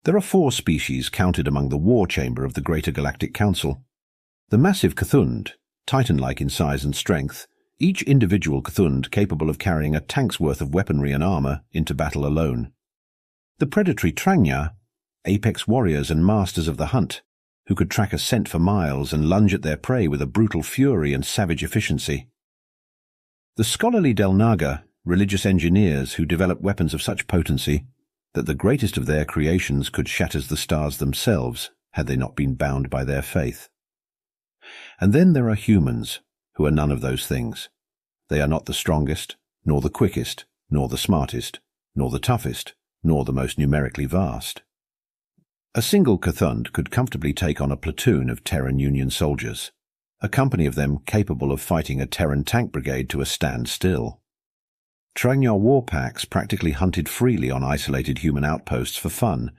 There are 4 species counted among the war chamber of the Greater Galactic Council. The massive Cthulhu, titan-like in size and strength, each individual Cthulhu capable of carrying a tank's worth of weaponry and armor into battle alone. The predatory Tranya, apex warriors and masters of the hunt, who could track a scent for miles and lunge at their prey with a brutal fury and savage efficiency. The scholarly Delnaga, religious engineers who developed weapons of such potency that the greatest of their creations could shatter the stars themselves had they not been bound by their faith. And then there are humans, who are none of those things. They are not the strongest, nor the quickest, nor the smartest, nor the toughest, nor the most numerically vast. A single Cthulhu could comfortably take on a platoon of Terran Union soldiers, a company of them capable of fighting a Terran tank brigade to a standstill. Tranya war packs practically hunted freely on isolated human outposts for fun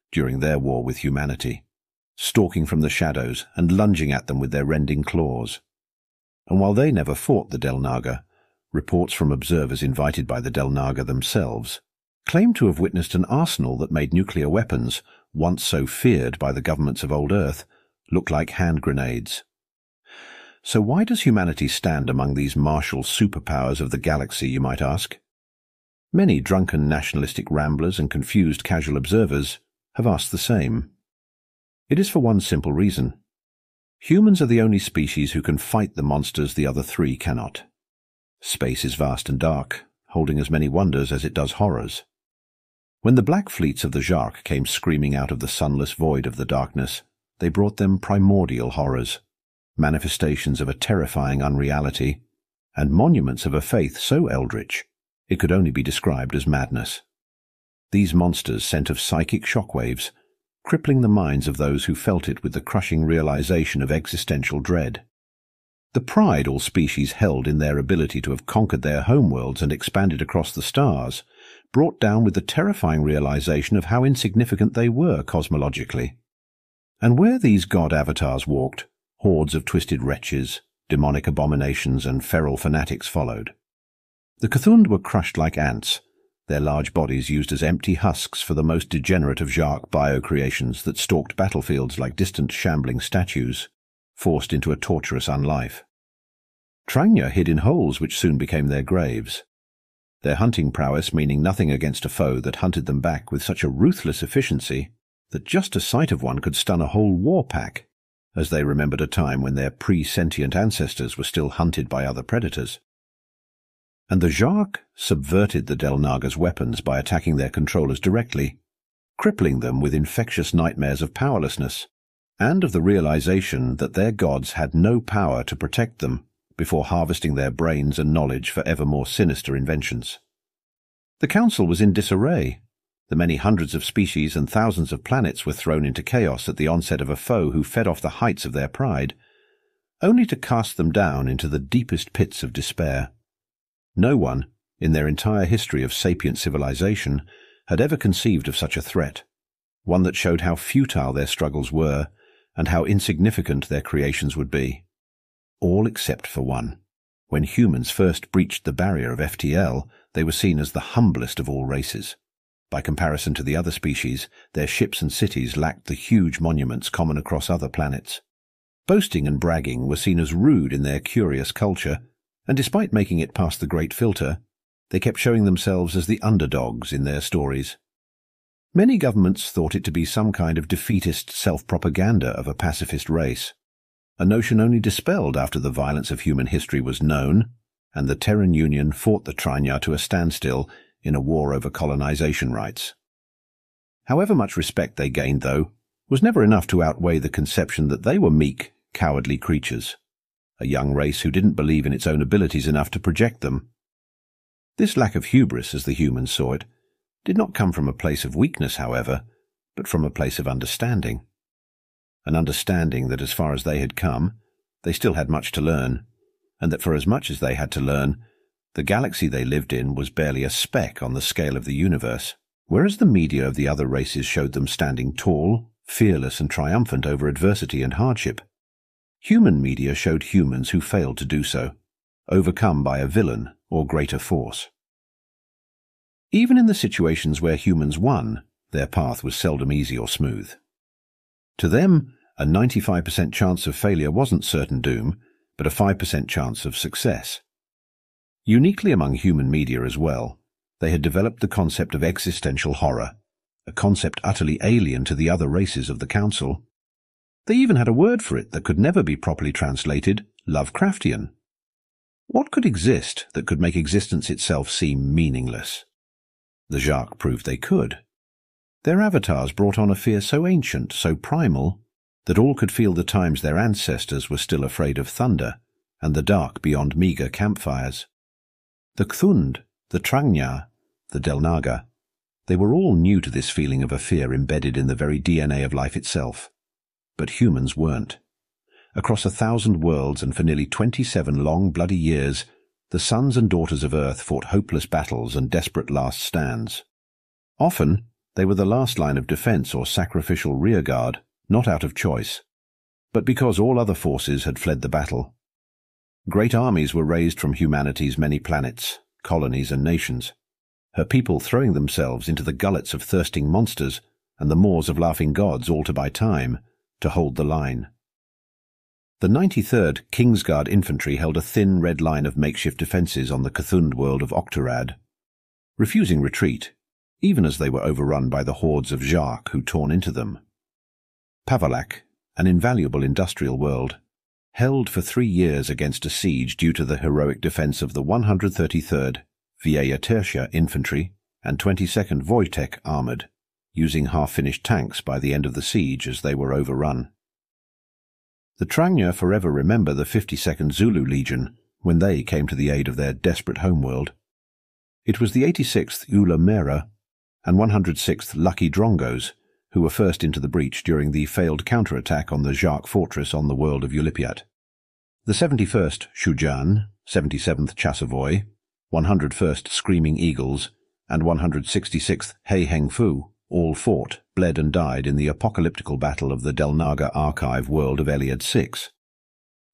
during their war with humanity, stalking from the shadows and lunging at them with their rending claws. And while they never fought the Delnaga, reports from observers invited by the Delnaga themselves claim to have witnessed an arsenal that made nuclear weapons, once so feared by the governments of old Earth, look like hand grenades. So why does humanity stand among these martial superpowers of the galaxy, you might ask? Many drunken nationalistic ramblers and confused casual observers have asked the same. It is for one simple reason. Humans are the only species who can fight the monsters the other 3 cannot. Space is vast and dark, holding as many wonders as it does horrors. When the black fleets of the Jark came screaming out of the sunless void of the darkness, they brought them primordial horrors, manifestations of a terrifying unreality, and monuments of a faith so eldritch it could only be described as madness. These monsters sent of psychic shockwaves, crippling the minds of those who felt it with the crushing realization of existential dread. The pride all species held in their ability to have conquered their homeworlds and expanded across the stars brought down with the terrifying realization of how insignificant they were cosmologically. And where these god avatars walked, hordes of twisted wretches, demonic abominations, and feral fanatics followed. The Cthulhu were crushed like ants, their large bodies used as empty husks for the most degenerate of Jark bio-creations that stalked battlefields like distant shambling statues, forced into a torturous unlife. Tranya hid in holes which soon became their graves, their hunting prowess meaning nothing against a foe that hunted them back with such a ruthless efficiency that just a sight of one could stun a whole war pack, as they remembered a time when their pre-sentient ancestors were still hunted by other predators. And the Jark subverted the Delnaga's weapons by attacking their controllers directly, crippling them with infectious nightmares of powerlessness, and of the realization that their gods had no power to protect them before harvesting their brains and knowledge for ever more sinister inventions. The Council was in disarray. The many hundreds of species and thousands of planets were thrown into chaos at the onset of a foe who fed off the heights of their pride, only to cast them down into the deepest pits of despair. No one, in their entire history of sapient civilization, had ever conceived of such a threat, one that showed how futile their struggles were and how insignificant their creations would be. All except for one. When humans first breached the barrier of FTL, they were seen as the humblest of all races. By comparison to the other species, their ships and cities lacked the huge monuments common across other planets. Boasting and bragging were seen as rude in their curious culture, and despite making it past the Great Filter, they kept showing themselves as the underdogs in their stories. Many governments thought it to be some kind of defeatist self-propaganda of a pacifist race, a notion only dispelled after the violence of human history was known, and the Terran Union fought the Tranya to a standstill in a war over colonization rights. However much respect they gained, though, was never enough to outweigh the conception that they were meek, cowardly creatures, a young race who didn't believe in its own abilities enough to project them. This lack of hubris, as the humans saw it, did not come from a place of weakness, however, but from a place of understanding. An understanding that as far as they had come, they still had much to learn, and that for as much as they had to learn, the galaxy they lived in was barely a speck on the scale of the universe, whereas the media of the other races showed them standing tall, fearless and triumphant over adversity and hardship. Human media showed humans who failed to do so, overcome by a villain or greater force. Even in the situations where humans won, their path was seldom easy or smooth. To them, a 95% chance of failure wasn't certain doom, but a 5% chance of success. Uniquely among human media as well, they had developed the concept of existential horror, a concept utterly alien to the other races of the Council. They even had a word for it that could never be properly translated Lovecraftian. What could exist that could make existence itself seem meaningless? The Jacques proved they could. Their avatars brought on a fear so ancient, so primal, that all could feel the times their ancestors were still afraid of thunder and the dark beyond meagre campfires. The Cthund, the Trangna, the Delnaga, they were all new to this feeling of a fear embedded in the very DNA of life itself. But humans weren't. Across 1,000 worlds and for nearly 27 long bloody years, the sons and daughters of Earth fought hopeless battles and desperate last stands. Often, they were the last line of defense or sacrificial rearguard, not out of choice, but because all other forces had fled the battle. Great armies were raised from humanity's many planets, colonies and nations, her people throwing themselves into the gullets of thirsting monsters and the maws of laughing gods all to buy time, to hold the line. The 93rd Kingsguard Infantry held a thin red line of makeshift defences on the Cthund world of Octorad, refusing retreat, even as they were overrun by the hordes of Jacques who torn into them. Pavalak, an invaluable industrial world, held for 3 years against a siege due to the heroic defence of the 133rd Vieja Tertia Infantry and 22nd Wojtek Armoured, using half-finished tanks by the end of the siege as they were overrun. The Trangna forever remember the 52nd Zulu Legion when they came to the aid of their desperate homeworld. It was the 86th Ula Mera and 106th Lucky Drongos who were first into the breach during the failed counterattack on the Jacques fortress on the world of Ulipiat. The 71st Shujan, 77th Chassavoy, 101st Screaming Eagles, and 166th Hei Heng Fu all fought, bled and died in the apocalyptical battle of the Delnaga Archive world of Eliad VI.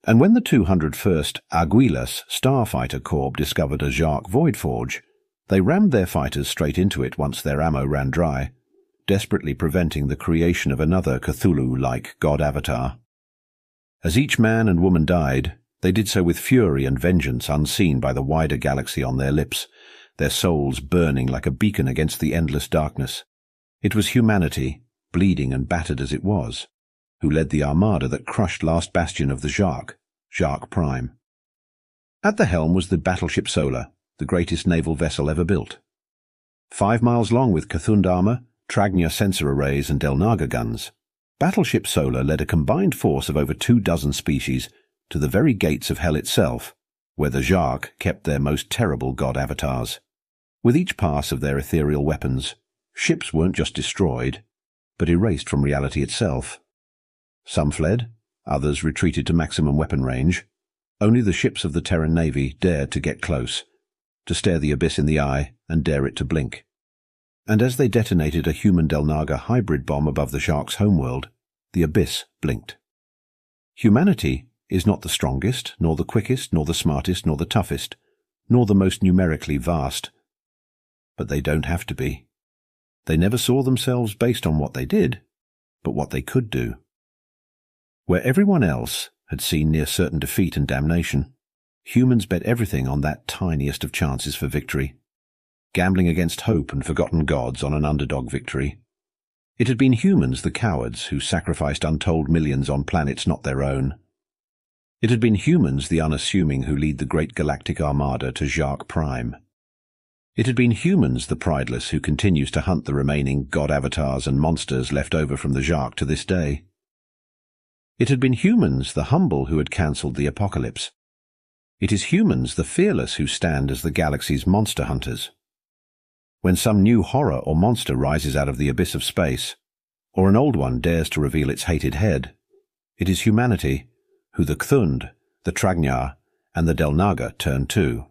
And when the 201st Aguilas Starfighter Corps discovered a Jacques Voidforge, they rammed their fighters straight into it once their ammo ran dry, desperately preventing the creation of another Cthulhu-like god avatar. As each man and woman died, they did so with fury and vengeance unseen by the wider galaxy on their lips, their souls burning like a beacon against the endless darkness. It was humanity, bleeding and battered as it was, who led the armada that crushed last bastion of the Jacques, Jacques Prime. At the helm was the battleship Solar, the greatest naval vessel ever built. 5 miles long with Cthund armour, Trangna sensor arrays and Delnaga guns, Battleship Solar led a combined force of over 24 species to the very gates of hell itself, where the Jacques kept their most terrible god avatars. With each pass of their ethereal weapons, ships weren't just destroyed, but erased from reality itself. Some fled, others retreated to maximum weapon range. Only the ships of the Terran Navy dared to get close, to stare the abyss in the eye and dare it to blink. And as they detonated a human Delnaga hybrid bomb above the Jacques' homeworld, the abyss blinked. Humanity is not the strongest, nor the quickest, nor the smartest, nor the toughest, nor the most numerically vast. But they don't have to be. They never saw themselves based on what they did, but what they could do. Where everyone else had seen near certain defeat and damnation, humans bet everything on that tiniest of chances for victory, gambling against hope and forgotten gods on an underdog victory. It had been humans, the cowards, who sacrificed untold millions on planets not their own. It had been humans, the unassuming, who lead the great galactic armada to Jacques Prime. It had been humans, the prideless, who continues to hunt the remaining god avatars and monsters left over from the Jacques to this day. It had been humans, the humble, who had cancelled the apocalypse. It is humans, the fearless, who stand as the galaxy's monster hunters. When some new horror or monster rises out of the abyss of space, or an old one dares to reveal its hated head, it is humanity who the Cthund, the Trangna, and the Delnaga turn to.